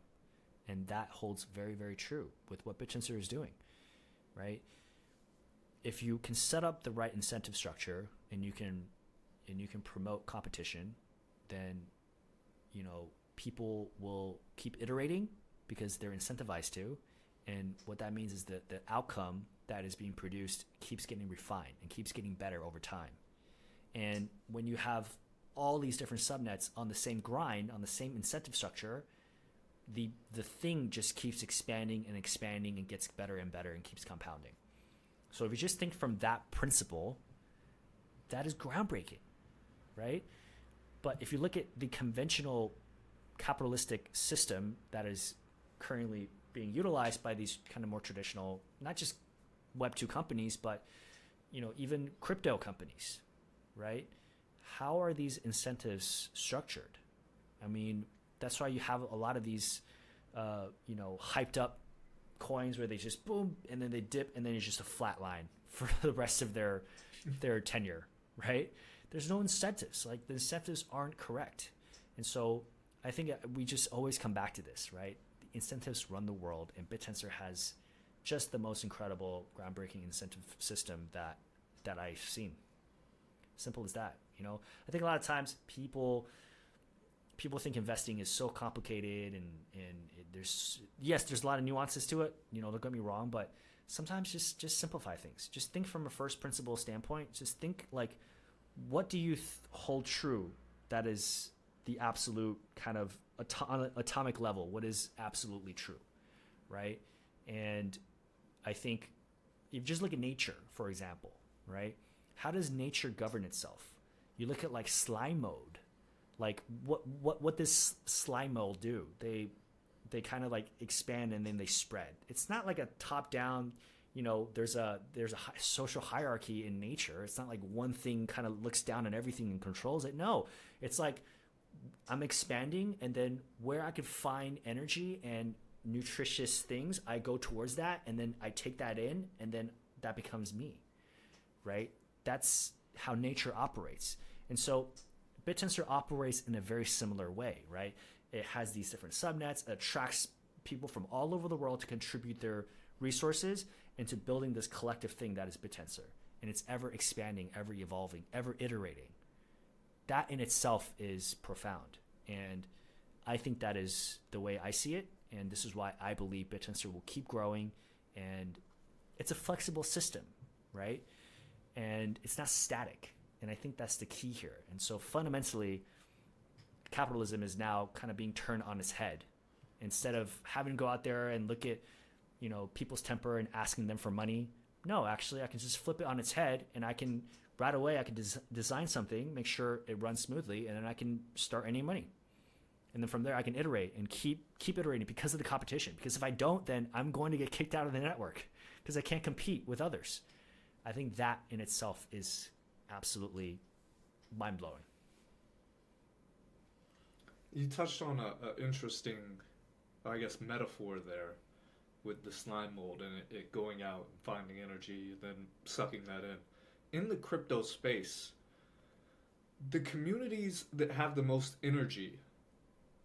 And that holds very, very true with what Bittensor is doing, right? If you can set up the right incentive structure and you can promote competition, then people will keep iterating because they're incentivized to. And what that means is that the outcome that is being produced keeps getting refined and keeps getting better over time. And when you have all these different subnets on the same grind, on the same incentive structure, the thing just keeps expanding and gets better and better and keeps compounding. So if you just think from that principle, that is groundbreaking, right? But if you look at the conventional capitalistic system that is currently being utilized by these kind of more traditional, not just Web 2 companies, but even crypto companies, right? How are these incentives structured? I mean, that's why you have a lot of these, hyped up coins where they just boom and then they dip and then it's just a flat line for the rest of their tenure, right? There's no incentives. Like the incentives aren't correct. And so I think we just always come back to this, right? The incentives run the world, and Bittensor has just the most incredible, groundbreaking incentive system that I've seen. Simple as that. I think a lot of times people think investing is so complicated and there's a lot of nuances to it. Don't get me wrong, but sometimes just simplify things. Just think from a first principle standpoint. Just think like, what do you hold true that is the absolute kind of atomic level? What is absolutely true, right? And I think if you just look at nature, for example, right? How does nature govern itself? You look at like slime mold. Like what does slime mold do? They kind of like expand and then they spread. It's not like a top down, there's a social hierarchy in nature. It's not like one thing kind of looks down on everything and controls it. No, it's like I'm expanding, and then where I can find energy and nutritious things, I go towards that, and then I take that in, and then that becomes me, right? That's how nature operates. And so Bittensor operates in a very similar way, right? It has these different subnets, it attracts people from all over the world to contribute their resources into building this collective thing that is Bittensor. And it's ever expanding, ever evolving, ever iterating. That in itself is profound. And I think that is the way I see it. And this is why I believe Bittensor will keep growing. And it's a flexible system, right? And it's not static. And I think that's the key here. And so fundamentally, capitalism is now kind of being turned on its head. Instead of having to go out there and look at, people's temper and asking them for money, no, actually, I can just flip it on its head, and I can right away I can design something, make sure it runs smoothly, and then I can start earning money. And then from there, I can iterate and keep iterating because of the competition. Because if I don't, then I'm going to get kicked out of the network because I can't compete with others. I think that in itself is absolutely mind-blowing. You touched on a interesting, I guess, metaphor there with the slime mold and it going out and finding energy, then sucking that in. In the crypto space, the communities that have the most energy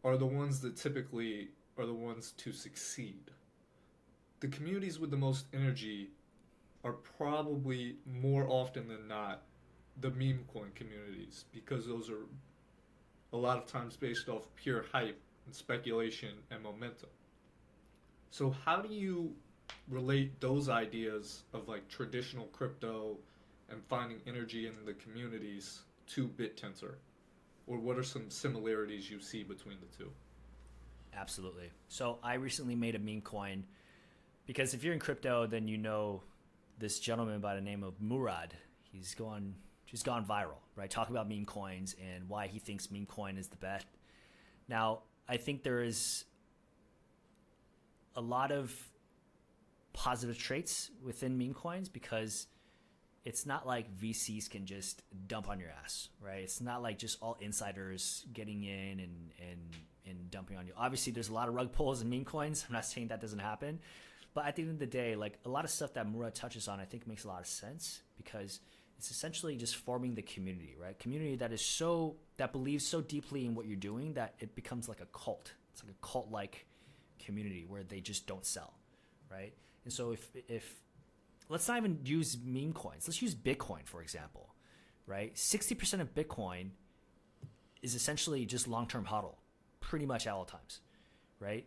are the ones that typically are the ones to succeed. The communities with the most energy are probably more often than not the meme coin communities, because those are a lot of times based off pure hype and speculation and momentum. So how do you relate those ideas of like traditional crypto and finding energy in the communities to Bittensor? Or what are some similarities you see between the two? Absolutely. So I recently made a meme coin because if you're in crypto, then you know this gentleman by the name of Murad. He's gone viral, right? Talking about meme coins and why he thinks meme coin is the best. Now, I think there is a lot of positive traits within meme coins because it's not like VCs can just dump on your ass, right? It's not like just all insiders getting in and dumping on you. Obviously, there's a lot of rug pulls in meme coins. I'm not saying that doesn't happen. But at the end of the day, like a lot of stuff that Murad touches on, I think makes a lot of sense because it's essentially just forming the community, right? Community that believes so deeply in what you're doing that it becomes like a cult. It's like a cult-like community where they just don't sell, right? And so if let's not even use meme coins. Let's use Bitcoin, for example, right? 60% of Bitcoin is essentially just long-term hodl, pretty much at all times, right?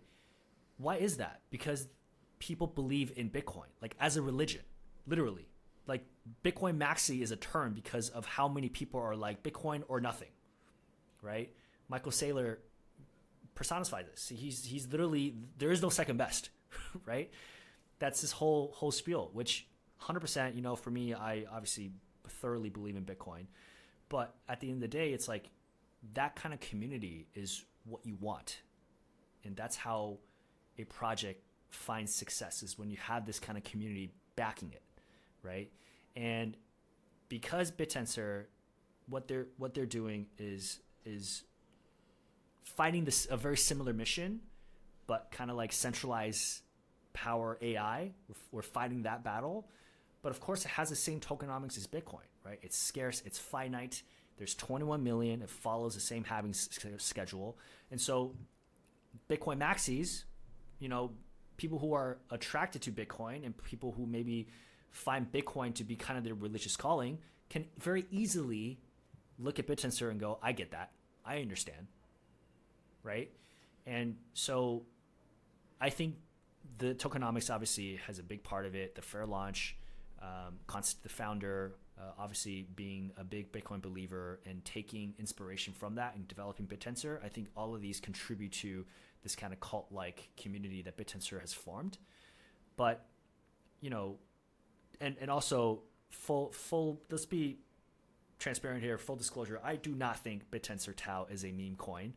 Why is that? Because people believe in Bitcoin, like as a religion, literally. Like Bitcoin maxi is a term because of how many people are like Bitcoin or nothing, right? Michael Saylor personifies this. He's literally, there is no second best, right? That's this whole spiel, which 100%, for me, I obviously thoroughly believe in Bitcoin. But at the end of the day, it's like that kind of community is what you want. And that's how a project finds success, is when you have this kind of community backing it, right? And because Bittensor, what they're doing is fighting a very similar mission, but kind of like centralized power AI. We're fighting that battle. But of course, it has the same tokenomics as Bitcoin, right? It's scarce, it's finite. There's 21 million. It follows the same halving schedule. And so Bitcoin maxis, people who are attracted to Bitcoin and people who maybe find Bitcoin to be kind of their religious calling can very easily look at Bittensor and go, I get that. I understand, right? And so I think the tokenomics obviously has a big part of it. The fair launch, the founder, obviously being a big Bitcoin believer and taking inspiration from that and developing Bittensor, I think all of these contribute to this kind of cult-like community that Bittensor has formed. But, and also full, let's be transparent here, full disclosure, I do not think Bittensor Tau is a meme coin.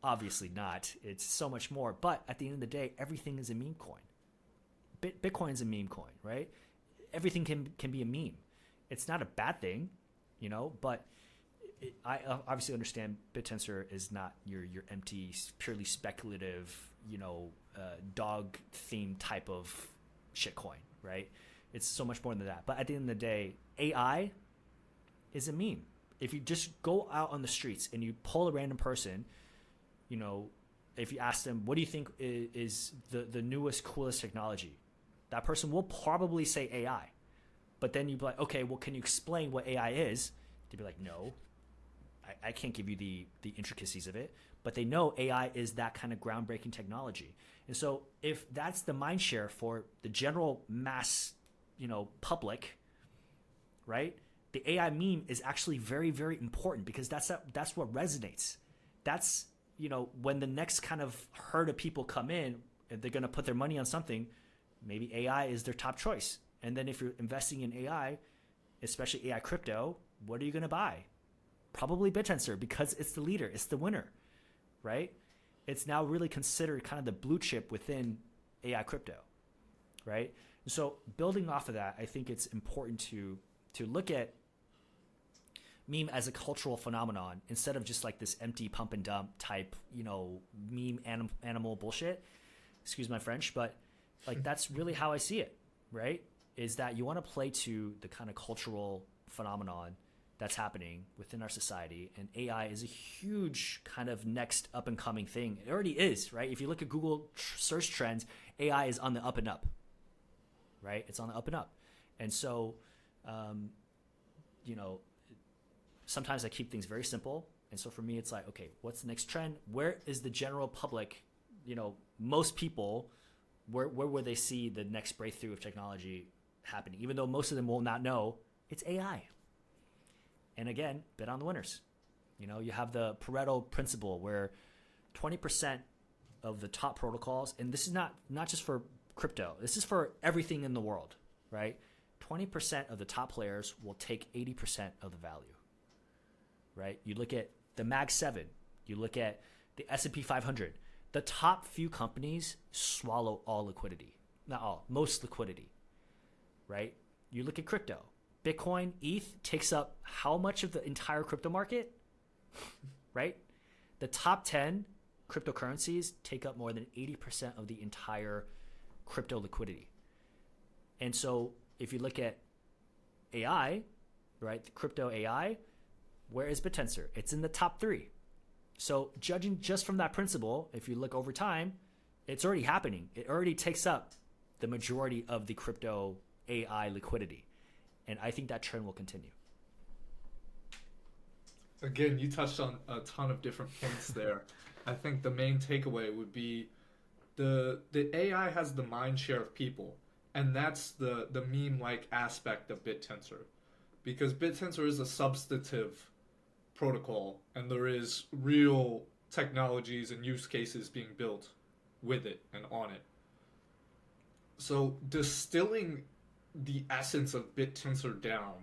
Obviously not. It's so much more. But at the end of the day, everything is a meme coin. Bitcoin is a meme coin, right? Everything can be a meme. It's not a bad thing, but I obviously understand Bittensor is not your empty, purely speculative, dog themed type of shitcoin, right? It's so much more than that. But at the end of the day, AI is a meme. If you just go out on the streets and you pull a random person, if you ask them, what do you think is the newest, coolest technology? That person will probably say AI. But then you'd be like, okay, well, can you explain what AI is? They'd be like, no, I can't give you the intricacies of it. But they know AI is that kind of groundbreaking technology. And so if that's the mind share for the general mass, public, right? The AI meme is actually very, very important because that's what resonates. that's, when the next kind of herd of people come in, if they're going to put their money on something, maybe AI is their top choice. And then if you're investing in AI, especially AI crypto, what are you going to buy? Probably Bittensor, because it's the leader, it's the winner, right? It's now really considered kind of the blue chip within AI crypto, right? And so building off of that, I think it's important to look at meme as a cultural phenomenon instead of just like this empty pump and dump type, meme animal bullshit. Excuse my French, but like that's really how I see it, right? Is that you want to play to the kind of cultural phenomenon that's happening within our society, and AI is a huge kind of next up and coming thing. It already is, right? If you look at Google search trends, AI is on the up and up, right? It's on the up and up. And so, sometimes I keep things very simple. And so for me, it's like, okay, what's the next trend? Where is the general public, most people, where would they see the next breakthrough of technology happening? Even though most of them will not know, it's AI. And again, bet on the winners. You have the Pareto principle where 20% of the top protocols, and this is not just for crypto, this is for everything in the world, right? 20% of the top players will take 80% of the value, right? You look at the Mag 7, you look at the S&P 500, the top few companies swallow all liquidity. Not all, most liquidity, right? You look at crypto. Bitcoin, ETH takes up how much of the entire crypto market, right? The top 10 cryptocurrencies take up more than 80% of the entire crypto liquidity. And so if you look at AI, right, the crypto AI, where is Bittensor? It's in the top 3. So judging just from that principle, if you look over time, it's already happening. It already takes up the majority of the crypto AI liquidity. And I think that trend will continue. Again, you touched on a ton of different points there. I think the main takeaway would be the AI has the mind share of people, and that's the meme-like aspect of Bittensor. Because Bittensor is a substantive protocol, and there is real technologies and use cases being built with it and on it. So distilling the essence of Bittensor down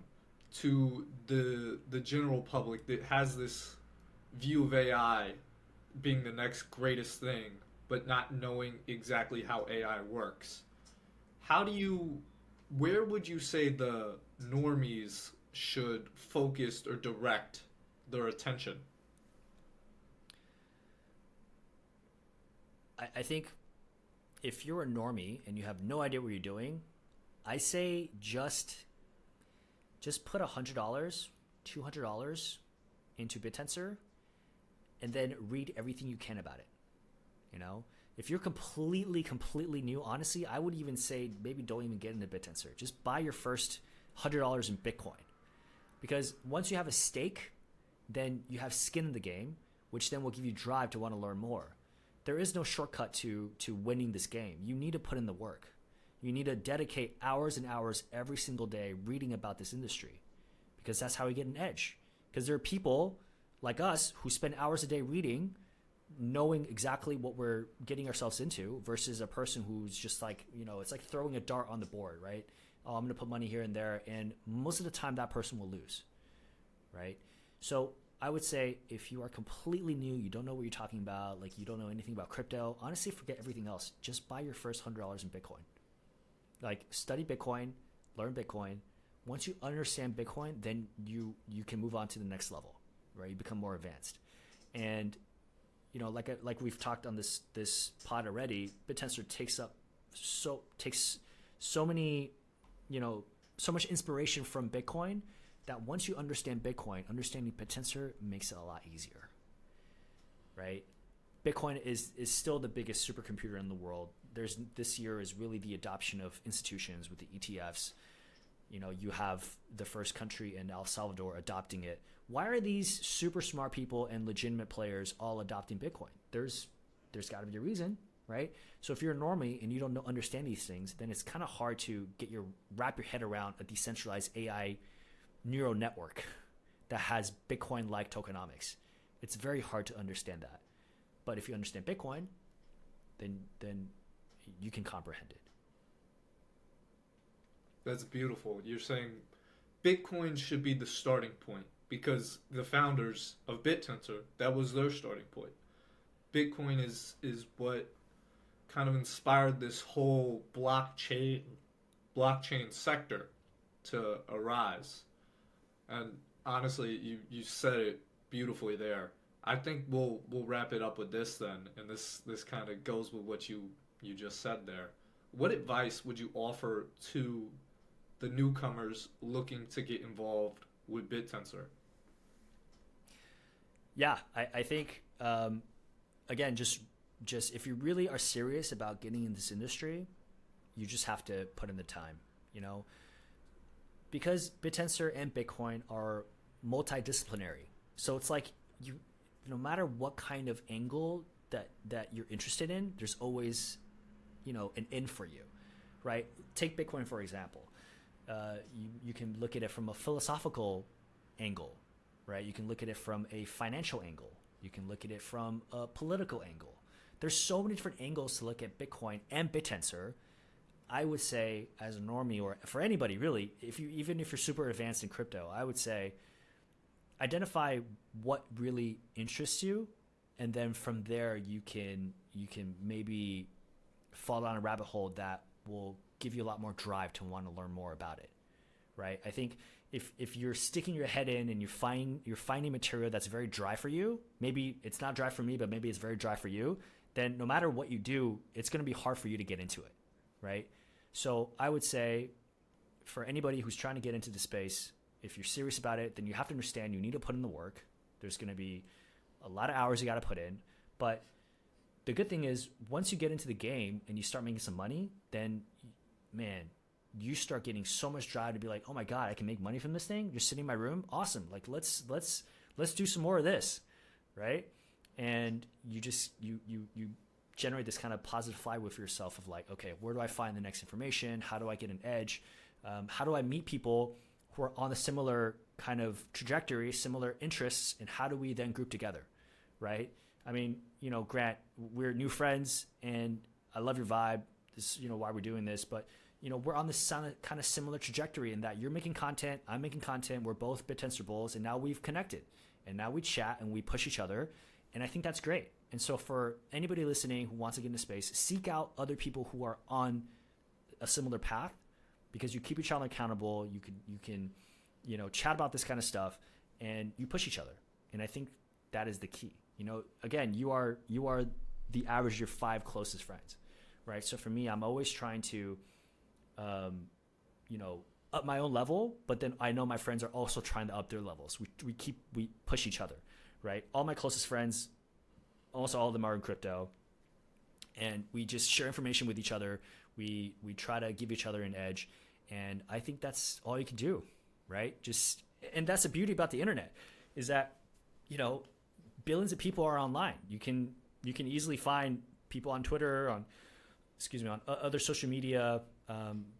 to the general public that has this view of AI being the next greatest thing, but not knowing exactly how AI works. Where would you say the normies should focus or direct their attention? I think if you're a normie and you have no idea what you're doing, I say just put $100, $200 into Bittensor, and then read everything you can about it. If you're completely new, honestly, I would even say maybe don't even get into Bittensor. Just buy your first $100 in Bitcoin, because once you have a stake, then you have skin in the game, which then will give you drive to want to learn more. There is no shortcut to winning this game. You need to put in the work. You need to dedicate hours and hours every single day reading about this industry, because that's how we get an edge. Because there are people like us who spend hours a day reading, knowing exactly what we're getting ourselves into, versus a person who's just like, it's like throwing a dart on the board, right? Oh, I'm going to put money here and there. And most of the time that person will lose, right? So I would say if you are completely new, you don't know what you're talking about, like you don't know anything about crypto, honestly, forget everything else. Just buy your first $100 in Bitcoin. Like study Bitcoin, learn Bitcoin. Once you understand Bitcoin, then you can move on to the next level, right? You become more advanced. And like we've talked on this pod already, Bittensor takes so many, so much inspiration from Bitcoin that once you understand Bitcoin, understanding Bittensor makes it a lot easier, right? Bitcoin is still the biggest supercomputer in the world. This year is really the adoption of institutions with the ETFs. You have the first country in El Salvador adopting it. Why are these super smart people and legitimate players all adopting Bitcoin? There's got to be a reason, right? So if you're a normie and you don't understand these things, then it's kind of hard to wrap your head around a decentralized AI neural network that has Bitcoin-like tokenomics. It's very hard to understand that. But if you understand Bitcoin, then you can comprehend it. That's beautiful. You're saying Bitcoin should be the starting point because the founders of Bittensor, that was their starting point. Bitcoin is what kind of inspired this whole blockchain sector to arise. And honestly, you said it beautifully there. I think we'll wrap it up with this then, and this kind of goes with what you just said there. What advice would you offer to the newcomers looking to get involved with Bittensor? Yeah, I think again, just if you really are serious about getting in this industry, you just have to put in the time. You know, because Bittensor and Bitcoin are multidisciplinary, so it's like you, no matter what kind of angle that you're interested in, there's always, an in for you, right? Take Bitcoin for example. You can look at it from a philosophical angle, right? You can look at it from a financial angle. You can look at it from a political angle. There's so many different angles to look at Bitcoin and Bittensor. I would say, as a normie, or for anybody really, even if you're super advanced in crypto, I would say identify what really interests you, and then from there you can maybe fall down a rabbit hole that will give you a lot more drive to want to learn more about it, right? I think if you're sticking your head in and you're finding material that's very dry for you, maybe it's not dry for me, but maybe it's very dry for you, then no matter what you do, it's going to be hard for you to get into it, right? So I would say for anybody who's trying to get into the space, if you're serious about it, then you have to understand you need to put in the work. There's going to be a lot of hours you got to put in, but the good thing is once you get into the game and you start making some money, then man, you start getting so much drive to be like, oh my God, I can make money from this thing. You're sitting in my room. Awesome. Like let's do some more of this. Right. And you generate this kind of positive flywheel for yourself of like, okay, where do I find the next information? How do I get an edge? How do I meet people who are on a similar kind of trajectory, similar interests, and how do we then group together? Right. I mean, Grant, we're new friends and I love your vibe. This is, why we're doing this, but we're on this kind of similar trajectory in that you're making content, I'm making content, we're both Bittensor bulls, and now we've connected, and now we chat and we push each other, and I think that's great. And so for anybody listening who wants to get into space, seek out other people who are on a similar path, because you keep each other accountable. You can chat about this kind of stuff, and you push each other, and I think that is the key. Again, you are the average of your 5 closest friends, right? So for me, I'm always trying to up my own level, but then I know my friends are also trying to up their levels. We push each other, right? All my closest friends, almost all of them are in crypto, and we just share information with each other. We try to give each other an edge, and I think that's all you can do, right? And that's the beauty about the internet, is that billions of people are online. You can easily find people on Twitter, on other social media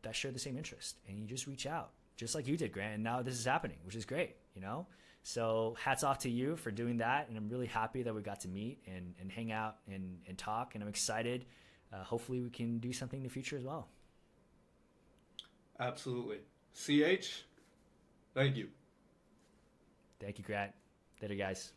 that share the same interest, and you just reach out, just like you did, Grant. And now this is happening, which is great, So hats off to you for doing that, and I'm really happy that we got to meet and hang out and talk, and I'm excited. Hopefully we can do something in the future as well. Absolutely. CH, thank you. Thank you, Grant. Later, guys.